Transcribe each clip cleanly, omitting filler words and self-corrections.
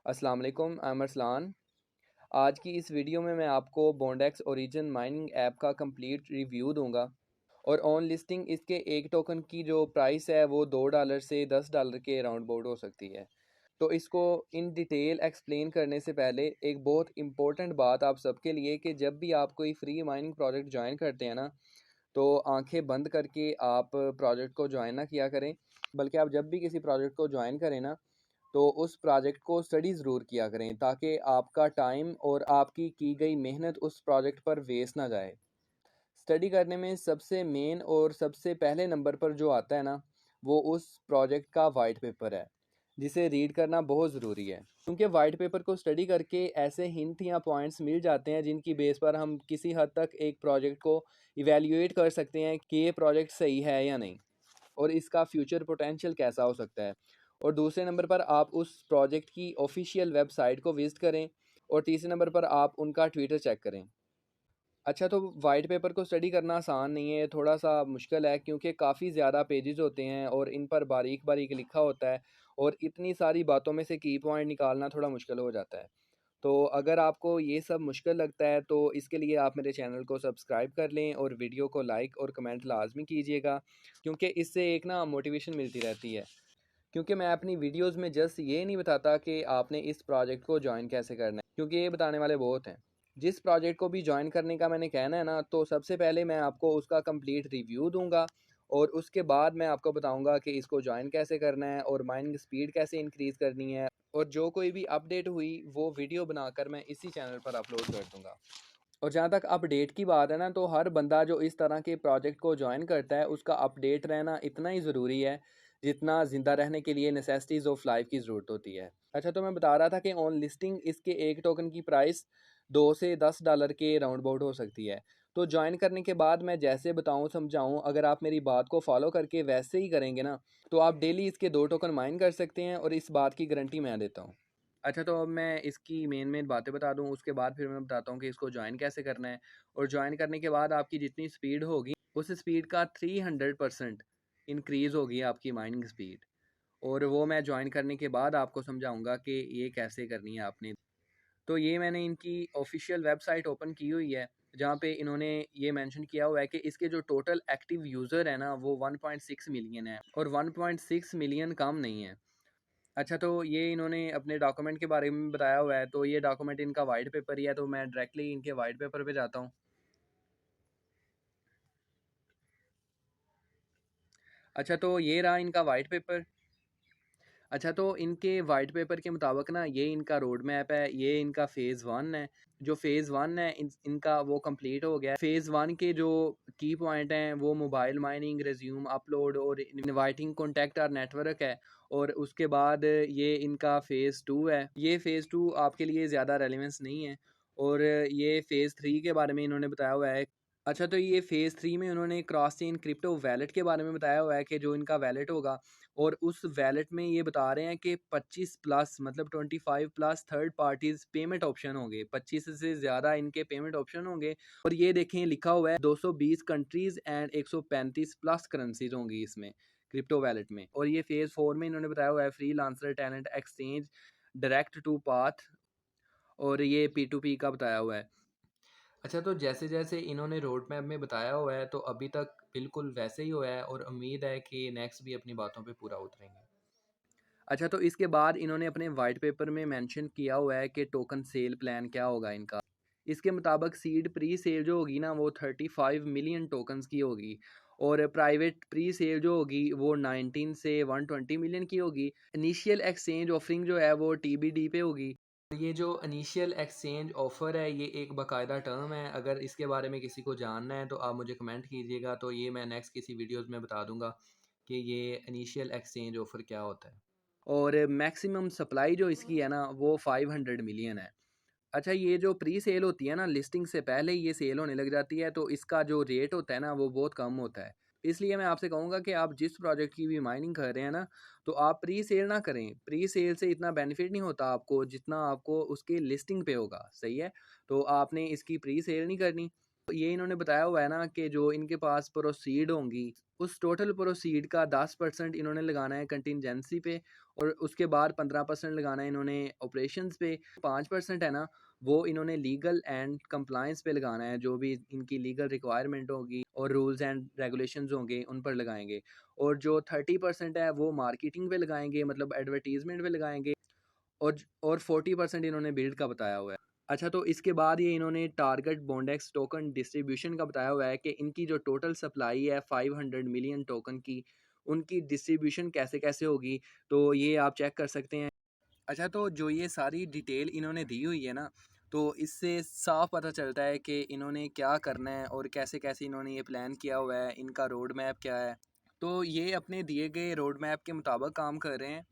अस्सलाम वालेकुम, I am Arsalan. आज की इस वीडियो में मैं आपको बॉन्डेक्स ओरिजिन माइनिंग ऐप का कंप्लीट रिव्यू दूंगा और ऑन लिस्टिंग इसके एक टोकन की जो प्राइस है वो $2 से $10 के अराउंड बोर्ड हो सकती है। तो इसको इन डिटेल एक्सप्लेन करने से पहले एक बहुत इम्पोर्टेंट बात आप सबके लिए कि जब भी आप कोई फ्री माइनिंग प्रोजेक्ट ज्वाइन करते हैं ना, तो आंखें बंद करके आप प्रोजेक्ट को ज्वाइन ना किया करें, बल्कि आप जब भी किसी प्रोजेक्ट को ज्वाइन करें ना, तो उस प्रोजेक्ट को स्टडी ज़रूर किया करें ताकि आपका टाइम और आपकी की गई मेहनत उस प्रोजेक्ट पर वेस्ट ना जाए। स्टडी करने में सबसे मेन और सबसे पहले नंबर पर जो आता है ना, वो उस प्रोजेक्ट का वाइट पेपर है, जिसे रीड करना बहुत ज़रूरी है, क्योंकि वाइट पेपर को स्टडी करके ऐसे हिंट या पॉइंट्स मिल जाते हैं जिनकी बेस पर हम किसी हद तक एक प्रोजेक्ट को इवेल्युएट कर सकते हैं कि ये प्रोजेक्ट सही है या नहीं और इसका फ्यूचर पोटेंशियल कैसा हो सकता है। और दूसरे नंबर पर आप उस प्रोजेक्ट की ऑफिशियल वेबसाइट को विज़िट करें और तीसरे नंबर पर आप उनका ट्विटर चेक करें। अच्छा, तो वाइट पेपर को स्टडी करना आसान नहीं है, थोड़ा-सा मुश्किल है, क्योंकि काफ़ी ज़्यादा पेजेज़ होते हैं और इन पर बारीक-बारीक लिखा होता है और इतनी सारी बातों में से की पॉइंट निकालना थोड़ा मुश्किल हो जाता है। तो अगर आपको ये सब मुश्किल लगता है तो इसके लिए आप मेरे चैनल को सब्सक्राइब कर लें और वीडियो को लाइक और कमेंट लाज़मी कीजिएगा, क्योंकि इससे एक ना मोटिवेशन मिलती रहती है। क्योंकि मैं अपनी वीडियोज़ में जस्ट ये नहीं बताता कि आपने इस प्रोजेक्ट को जॉइन कैसे करना है, क्योंकि ये बताने वाले बहुत हैं। जिस प्रोजेक्ट को भी जॉइन करने का मैंने कहना है ना, तो सबसे पहले मैं आपको उसका कंप्लीट रिव्यू दूंगा और उसके बाद मैं आपको बताऊंगा कि इसको जॉइन कैसे करना है और माइनिंग स्पीड कैसे इंक्रीज़ करनी है, और जो कोई भी अपडेट हुई वो वीडियो बनाकर मैं इसी चैनल पर अपलोड कर दूंगा। और जहाँ तक अपडेट की बात है ना, तो हर बंदा जो इस तरह के प्रोजेक्ट को ज्वाइन करता है उसका अपडेट रहना इतना ही ज़रूरी है जितना ज़िंदा रहने के लिए नेसेसिटीज़ ऑफ लाइफ की ज़रूरत होती है। अच्छा, तो मैं बता रहा था कि ऑन लिस्टिंग इसके एक टोकन की प्राइस $2 से $10 के राउंड अबाउट हो सकती है। तो ज्वाइन करने के बाद मैं जैसे बताऊँ समझाऊँ, अगर आप मेरी बात को फॉलो करके वैसे ही करेंगे ना, तो आप डेली इसके 2 टोकन माइन कर सकते हैं और इस बात की गारंटी मैं देता हूँ। अच्छा, तो अब मैं इसकी मेन बातें बता दूँ, उसके बाद फिर मैं बताता हूँ कि इसको जॉइन कैसे करना है। और जॉइन करने के बाद आपकी जितनी स्पीड होगी, उस स्पीड का 300% इंक्रीज़ होगी आपकी माइनिंग स्पीड, और वो मैं जॉइन करने के बाद आपको समझाऊँगा कि ये कैसे करनी है आपने। तो ये मैंने इनकी ऑफ़िशियल वेबसाइट ओपन की हुई है, जहाँ पे इन्होंने ये मेंशन किया हुआ है कि इसके जो टोटल एक्टिव यूज़र है ना, वो 1.6 मिलियन है और 1.6 मिलियन कम नहीं है। अच्छा, तो ये इन्होंने अपने डॉक्यूमेंट के बारे में बताया हुआ है, तो ये डॉक्यूमेंट इनका वाइट पेपर ही है, तो मैं डायरेक्टली इनके वाइट पेपर पे जाता हूँ। अच्छा, तो ये रहा इनका वाइट पेपर। अच्छा, तो इनके वाइट पेपर के मुताबिक ना, ये इनका रोड मैप है, ये इनका फ़ेज़ 1 है। जो फ़ेज़ 1 है इनका वो कंप्लीट हो गया है। फ़ेज़ 1 के जो की पॉइंट हैं वो मोबाइल माइनिंग, रिज़्यूम अपलोड और इनवाइटिंग कॉन्टैक्ट और नेटवर्क है। और उसके बाद ये इनका फ़ेज़ 2 है। ये फ़ेज़ 2 आपके लिए ज़्यादा रेलेवेंस नहीं है। और ये फ़ेज़ 3 के बारे में इन्होंने बताया हुआ है। अच्छा, तो ये फ़ेज़ 3 में उन्होंने क्रॉस चेन क्रिप्टो वैलेट के बारे में बताया हुआ है कि जो इनका वैलेट होगा, और उस वैलेट में ये बता रहे हैं कि 25 प्लस मतलब 25 plus third parties payment option होंगे, 25 से ज़्यादा इनके पेमेंट ऑप्शन होंगे। और ये देखें लिखा हुआ है 220 कंट्रीज़ एंड 135 प्लस करेंसीज़ होंगी इसमें, क्रिप्टो वैलेट में। और ये फ़ेज़ 4 में इन्होंने बताया हुआ है freelancer, talent exchange, direct to path, और ये P2P का बताया हुआ है। अच्छा, तो जैसे-जैसे इन्होंने रोड मैप में बताया हुआ है, तो अभी तक बिल्कुल वैसे ही हुआ है और उम्मीद है कि नेक्स्ट भी अपनी बातों पे पूरा उतरेंगे। अच्छा, तो इसके बाद इन्होंने अपने वाइट पेपर में मेंशन किया हुआ है कि टोकन सेल प्लान क्या होगा इनका। इसके मुताबिक सीड प्री सेल जो होगी ना, वो 35 मिलियन टोकन्स की होगी, और प्राइवेट प्री सेल जो होगी वो 19 से 120 मिलियन की होगी। इनिशियल एक्सचेंज ऑफरिंग जो है वो TBD पे होगी। ये जो इनिशियल एक्सचेंज ऑफ़र है, ये एक बाकायदा टर्म है। अगर इसके बारे में किसी को जानना है तो आप मुझे कमेंट कीजिएगा, तो ये मैं नेक्स्ट किसी वीडियोज़ में बता दूँगा कि ये इनिशियल एक्सचेंज ऑफ़र क्या होता है। और मैक्सिमम सप्लाई जो इसकी है ना, वो 500 मिलियन है। अच्छा, ये जो प्री सेल होती है ना, लिस्टिंग से पहले ये सेल होने लग जाती है, तो इसका जो रेट होता है ना, वो बहुत कम होता है। इसलिए मैं आपसे कहूँगा कि आप जिस प्रोजेक्ट की भी माइनिंग कर रहे हैं ना, तो आप प्री सेल ना करें। प्री सेल से इतना बेनिफिट नहीं होता आपको जितना आपको उसकी लिस्टिंग पे होगा, सही है? तो आपने इसकी प्री सेल नहीं करनी। तो ये इन्होंने बताया हुआ है ना कि जो इनके पास प्रोसीड होंगी, उस टोटल प्रोसीड का 10% इन्होंने लगाना है कंटिजेंसी पे, और उसके बाद 15% लगाना है इन्होंने ऑपरेशंस पे। 5% है ना, वो इन्होंने लीगल एंड कंप्लायंस पे लगाना है, जो भी इनकी लीगल रिक्वायरमेंट होगी और रूल्स एंड रेगुलेशंस होंगे उन पर लगाएंगे। और जो 30% है वो मार्केटिंग पे लगाएंगे, मतलब एडवर्टीजमेंट पे लगाएंगे। और 40% इन्होंने बिल्ड का बताया हुआ है। अच्छा, तो इसके बाद ये इन्होंने टारगेट बॉन्डेक्स टोकन डिस्ट्रीब्यूशन का बताया हुआ है कि इनकी जो टोटल सप्लाई है 500 मिलियन टोकन की, उनकी डिस्ट्रीब्यूशन कैसे कैसे होगी, तो ये आप चेक कर सकते हैं। अच्छा, तो जो ये सारी डिटेल इन्होंने दी हुई है ना, तो इससे साफ पता चलता है कि इन्होंने क्या करना है और कैसे कैसे इन्होंने ये प्लान किया हुआ है, इनका रोड मैप क्या है। तो ये अपने दिए गए रोड मैप के मुताबिक काम कर रहे हैं।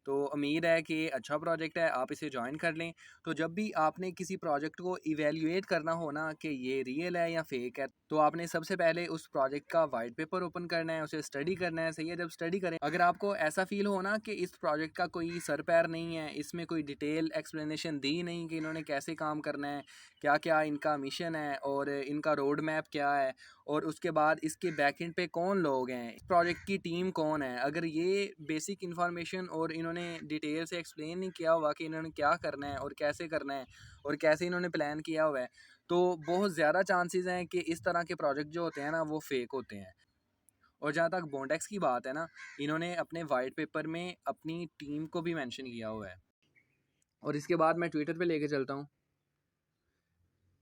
तो उम्मीद है कि अच्छा प्रोजेक्ट है, आप इसे ज्वाइन कर लें। तो जब भी आपने किसी प्रोजेक्ट को इवेल्युएट करना हो ना कि ये रियल है या फेक है, तो आपने सबसे पहले उस प्रोजेक्ट का वाइट पेपर ओपन करना है, उसे स्टडी करना है। सही है, जब स्टडी करें, अगर आपको ऐसा फील हो ना कि इस प्रोजेक्ट का कोई सर पैर नहीं है, इसमें कोई डिटेल एक्सप्लेनेशन दी नहीं कि इन्होंने कैसे काम करना है, क्या क्या इनका मिशन है और इनका रोड मैप क्या है, और उसके बाद इसके बैकएंड पे कौन लोग हैं, इस प्रोजेक्ट की टीम कौन है, अगर ये बेसिक इन्फॉर्मेशन और इन्होंने डिटेल से एक्सप्लेन नहीं किया हुआ कि इन्होंने क्या करना है और कैसे करना है और कैसे इन्होंने प्लान किया हुआ है, तो बहुत ज़्यादा चांसेस हैं कि इस तरह के प्रोजेक्ट जो होते हैं ना, वो फेक होते हैं। और जहाँ तक बॉन्डेक्स की बात है ना, इन्होंने अपने वाइट पेपर में अपनी टीम को भी मेंशन किया हुआ है। और इसके बाद मैं ट्विटर पे लेके चलता हूँ।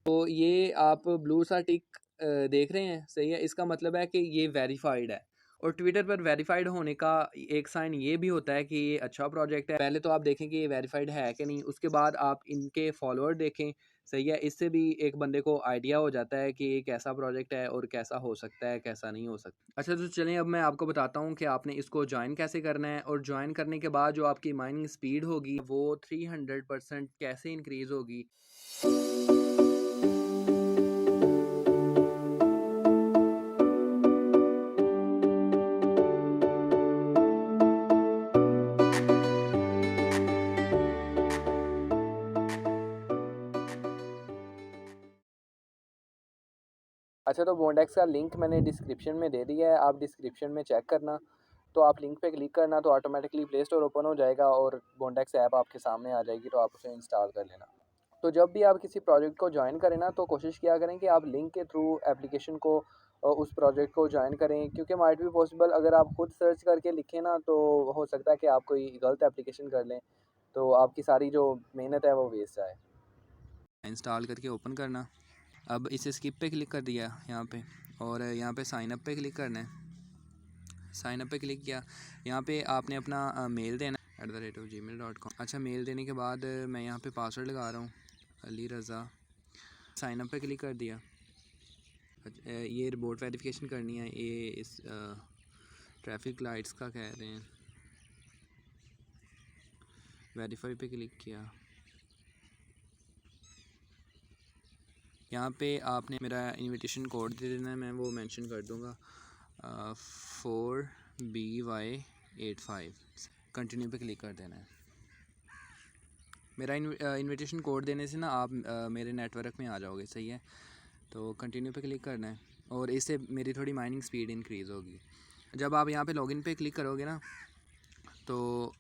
तो ये आप ब्लू सा टिक देख रहे हैं, सही है, इसका मतलब है कि ये वेरीफाइड है। और ट्विटर पर वेरीफाइड होने का एक साइन ये भी होता है कि ये अच्छा प्रोजेक्ट है। पहले तो आप देखें कि ये वेरीफाइड है कि नहीं, उसके बाद आप इनके फॉलोअर देखें, सही है, इससे भी एक बंदे को आइडिया हो जाता है कि ये कैसा प्रोजेक्ट है और कैसा हो सकता है, कैसा नहीं हो सकता। अच्छा, तो चलिए अब मैं आपको बताता हूँ कि आपने इसको ज्वाइन कैसे करना है, और ज्वाइन करने के बाद जो आपकी माइनिंग स्पीड होगी वो 300% कैसे इंक्रीज़ होगी। अच्छा, तो बॉन्डेक्स का लिंक मैंने डिस्क्रिप्शन में दे दिया है, आप डिस्क्रिप्शन में चेक करना। तो आप लिंक पे क्लिक करना तो ऑटोमेटिकली प्ले स्टोर ओपन हो जाएगा और बॉन्डेक्स ऐप आपके सामने आ जाएगी, तो आप उसे इंस्टॉल कर लेना। तो जब भी आप किसी प्रोजेक्ट को ज्वाइन करें ना, तो कोशिश किया करें कि आप लिंक के थ्रू एप्लीकेशन को उस प्रोजेक्ट को ज्वाइन करें, क्योंकि माइट बी पॉसिबल अगर आप खुद सर्च करके लिखें ना, तो हो सकता है कि आप कोई गलत एप्लीकेशन कर लें, तो आपकी सारी जो मेहनत है वो वेस्ट जाए। इंस्टॉल करके ओपन करना। अब इसे स्किप पे क्लिक कर दिया यहाँ पे, और यहाँ पे साइन अप पे क्लिक करना है। साइन अप पे क्लिक किया, यहाँ पे आपने अपना मेल देना @gmail.com। अच्छा, मेल देने के बाद मैं यहाँ पे पासवर्ड लगा रहा हूँ, अली रज़ा। साइन अप पे क्लिक कर दिया। ये रिपोर्ट वेरिफिकेशन करनी है, ये इस ट्रैफिक लाइट्स का कह रहे हैं। वेरीफाई पे क्लिक किया। यहाँ पे आपने मेरा इनविटेशन कोड दे देना है, मैं वो मेंशन कर दूँगा 4BY85। कंटिन्यू पे क्लिक कर देना है। मेरा इनविटेशन कोड देने से ना आप मेरे नेटवर्क में आ जाओगे, सही है। तो कंटिन्यू पे क्लिक करना है और इससे मेरी थोड़ी माइनिंग स्पीड इंक्रीज़ होगी। जब आप यहाँ पे लॉगिन पे क्लिक करोगे ना, तो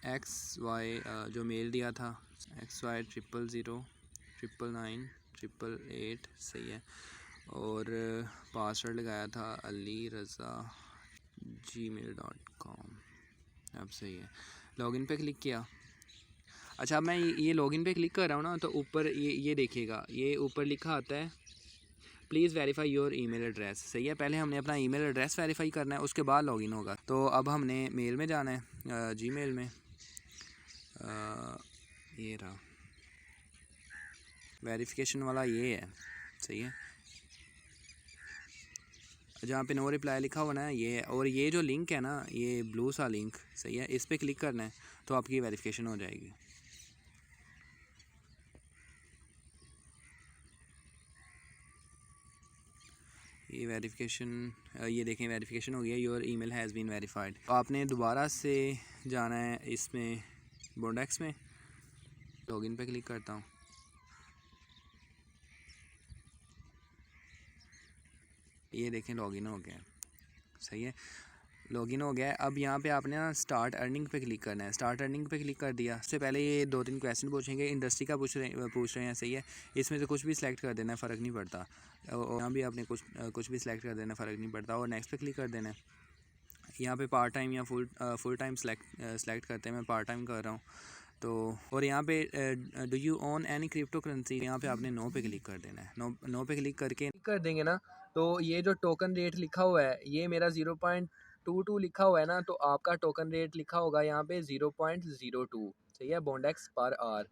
XY जो मेल दिया था XY 000099988, सही है, और पासवर्ड लगाया था अली रज़ा gmail.com। अब सही है, लॉगिन पे क्लिक किया। अच्छा, अब मैं ये लॉगिन पे क्लिक कर रहा हूँ ना, तो ऊपर ये देखिएगा, ये ऊपर लिखा आता है please verify your email address. सही है, पहले हमने अपना ईमेल एड्रेस वेरीफाई करना है, उसके बाद लॉगिन होगा। तो अब हमने मेल में जाना है, जीमेल में, ये रहा वेरिफिकेशन वाला, ये है, सही है, जहाँ पे नो रिप्लाई लिखा हुआ ना, ये है। और ये जो लिंक है ना, ये ब्लू सा लिंक, सही है, इस पर क्लिक करना है तो आपकी वेरिफिकेशन हो जाएगी। ये वेरिफिकेशन, ये देखें वेरिफिकेशन हो गया, your email has been verified. आपने दोबारा से जाना है इसमें बॉन्डेक्स में, लॉगिन पे क्लिक करता हूँ। ये देखें लॉगिन हो गया, सही है, लॉगिन हो गया है। अब यहाँ पे आपने ना स्टार्ट अर्निंग पे क्लिक करना है। स्टार्ट अर्निंग पे क्लिक कर दिया। उससे पहले ये 2-3 क्वेश्चन पूछेंगे, इंडस्ट्री का पूछ रहे हैं, सही है। इसमें से कुछ भी सिलेक्ट कर देना है, फ़र्क नहीं पड़ता। और यहाँ भी आपने कुछ भी सिलेक्ट कर देना है, फ़र्क नहीं पड़ता। और नेक्स्ट पे क्लिक कर देना है। यहाँ पे पार्ट टाइम या फुल टाइम सेलेक्ट करते हैं। मैं पार्ट टाइम कर रहा हूँ तो। और यहाँ पे do you own any crypto currency, यहाँ पे आपने नो पे क्लिक कर देना है। नो पे क्लिक करके कर देंगे ना, तो ये जो टोकन रेट लिखा हुआ है ये मेरा 0.22 लिखा हुआ है ना, तो आपका टोकन रेट लिखा होगा यहाँ पे 0.02, सही है, बॉन्डेक्स पर आवर।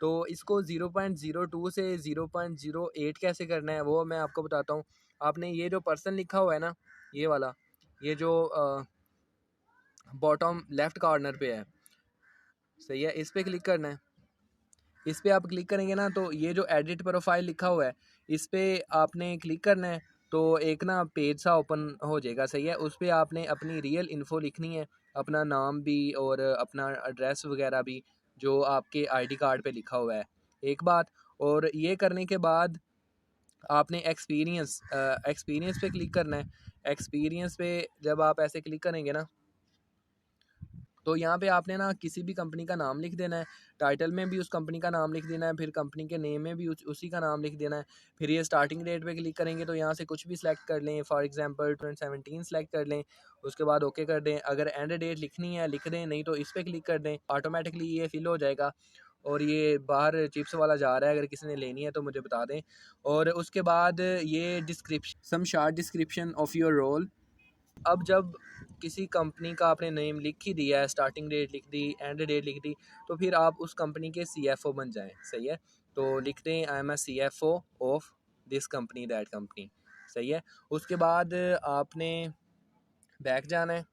तो इसको 0.02 से 0.08 कैसे करना है वो मैं आपको बताता हूँ। आपने ये जो पर्सन लिखा हुआ है ना, ये वाला, ये जो बॉटम लेफ्ट कॉर्नर पे है, सही है, इस पर क्लिक करना है। इस पर आप क्लिक करेंगे ना, तो ये जो एडिट प्रोफाइल लिखा हुआ है इस पर आपने क्लिक करना है। तो एक ना पेज सा ओपन हो जाएगा, सही है। उस पर आपने अपनी रियल इन्फो लिखनी है, अपना नाम भी और अपना एड्रेस वगैरह भी जो आपके आईडी कार्ड पे लिखा हुआ है, एक बात। और ये करने के बाद आपने एक्सपीरियंस पे क्लिक करना है। एक्सपीरियंस पे जब आप ऐसे क्लिक करेंगे ना, तो यहाँ पे आपने ना किसी भी कंपनी का नाम लिख देना है। टाइटल में भी उस कंपनी का नाम लिख देना है, फिर कंपनी के नेम में भी उसी का नाम लिख देना है। फिर ये स्टार्टिंग डेट पे क्लिक करेंगे तो यहाँ से कुछ भी सिलेक्ट कर लें, फॉर एग्जांपल 2017 सेलेक्ट कर लें। उसके बाद ओके कर दें। अगर एंड डेट लिखनी है लिख दें, नहीं तो इस पर क्लिक कर दें, ऑटोमेटिकली ये फिल हो जाएगा। और ये बाहर चिप्स वाला जा रहा है, अगर किसी ने लेनी है तो मुझे बता दें। और उसके बाद ये description, some short description of your role. अब जब किसी कंपनी का आपने नेम लिख ही दिया है, स्टार्टिंग डेट लिख दी, एंड डेट लिख दी, तो फिर आप उस कंपनी के CFO बन जाएं, सही है। तो लिख दें I am a CFO of this company that company, सही है। उसके बाद आपने बैक जाना है।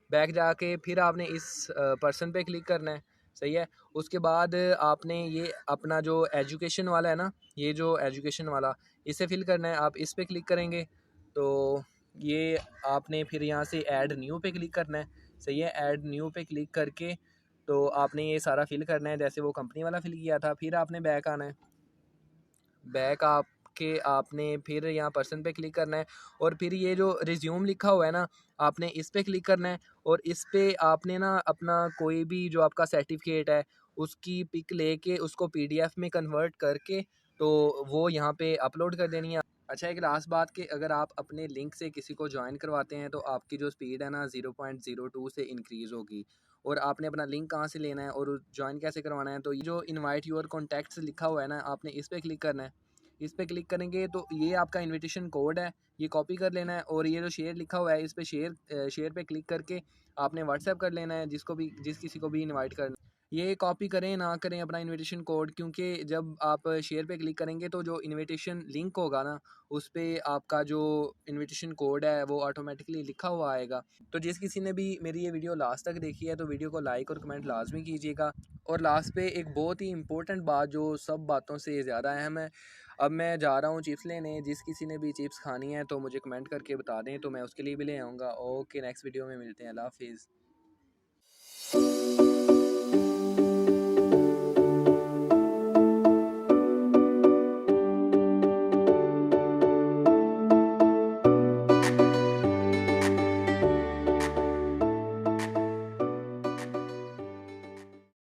बैक जाके फिर आपने इस पर्सन पे क्लिक करना है, सही है। उसके बाद आपने ये अपना जो एजुकेशन वाला है ना, ये जो एजुकेशन वाला, इसे फिल करना है। आप इस पे क्लिक करेंगे तो ये आपने फिर यहाँ से ऐड न्यू पे क्लिक करना है, सही है। ऐड न्यू पे क्लिक करके तो आपने ये सारा फिल करना है जैसे वो कंपनी वाला फिल किया था। फिर आपने बैक आना है। बैक आपके आपने फिर यहाँ पर्सन पे क्लिक करना है। और फिर ये जो रिज्यूम लिखा हुआ है ना, आपने इस पे क्लिक करना है। और इस पे आपने ना अपना कोई भी जो आपका सर्टिफिकेट है उसकी पिक लेके उसको PDF में कन्वर्ट करके तो वो यहाँ पे अपलोड कर देनी है। अच्छा, एक लास्ट बात कि अगर आप अपने लिंक से किसी को ज्वाइन करवाते हैं तो आपकी जो स्पीड है ना 0.02 से इंक्रीज़ होगी। और आपने अपना लिंक कहाँ से लेना है और ज्वाइन कैसे करवाना है, तो ये जो इनवाइट योर कॉन्टैक्ट्स लिखा हुआ है ना, आपने इस पर क्लिक करना है। इस पर क्लिक करेंगे तो ये आपका इनविटेशन कोड है, ये कॉपी कर लेना है। और ये जो शेयर लिखा हुआ है इस पर शेयर पे क्लिक करके आपने व्हाट्सएप कर लेना है जिस किसी को भी इन्वाइट करना। ये कॉपी करें ना करें अपना इनविटेशन कोड, क्योंकि जब आप शेयर पे क्लिक करेंगे तो जो इनविटेशन लिंक होगा ना उस पर आपका जो इनविटेशन कोड है वो ऑटोमेटिकली लिखा हुआ आएगा। तो जिस किसी ने भी मेरी ये वीडियो लास्ट तक देखी है तो वीडियो को लाइक और कमेंट लाजमी कीजिएगा। और लास्ट पे एक बहुत ही इंपॉर्टेंट बात जो सब बातों से ज़्यादा अहम है। अब मैं जा रहा हूँ चिप्स लेने, जिस किसी ने भी चिप्स खानी है तो मुझे कमेंट करके बता दें तो मैं उसके लिए भी ले आऊँगा। ओके, नेक्स्ट वीडियो में मिलते हैं। अल्लाह हाफिज़।